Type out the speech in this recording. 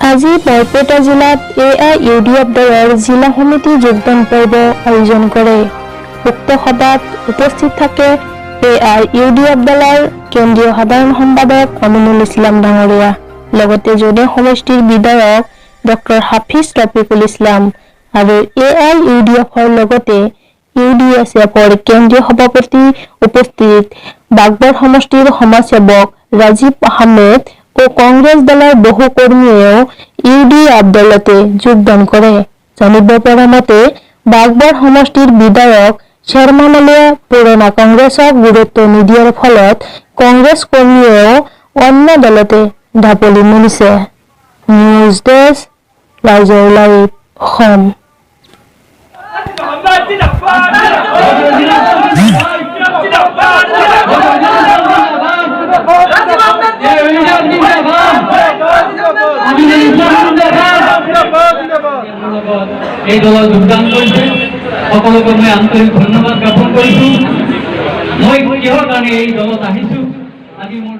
আজি বৰপেটা জিলাত AIUDF দলৰ জিলা সমিতি যোগদান পৰ্ব আয়োজন কৰে। উক্ত সভাত উপস্থিত থাকে AIUDF দলৰ কেন্দ্ৰীয় সাধাৰণ সম্পাদক আমিনুল ইছলাম ডাঙৰীয়া, লগতে জনে সমষ্টিৰ বিধায়ক ডক্টৰ হাফিজ ৰফিকুল ইছলাম আৰু AIUDFৰ লগতে UDSFৰ কেন্দ্ৰীয় সভাপতি উপস্থিত বাগবৰ সমষ্টিৰ সমাজসেৱক ৰাজীৱ আহমেদ ও কংগ্ৰেছ দলৰ বহু কৰ্মীয়েও UDF দলতে যোগদান কৰে। জানিব পৰা মতে বাগবৰ সমষ্টিৰ বিধায়ক চেয়াৰমান আলীয়ে পুৰণা কংগ্ৰেছক গুৰুত্ব নিদিয়াৰ ফলত কংগ্ৰেছ কৰ্মীয়েও অন্য দলতে ঢাপলি মেলিছে। নিউজ ডেস্ক, লাইজৰ লাইভ, অসম। এই দলত যোগদান কৰিছে সকলোকে মই আন্তৰিক ধন্যবাদ জ্ঞাপন কৰিছো। মই কিহৰ কাৰণে এই দলত আহিছো আজি মোৰ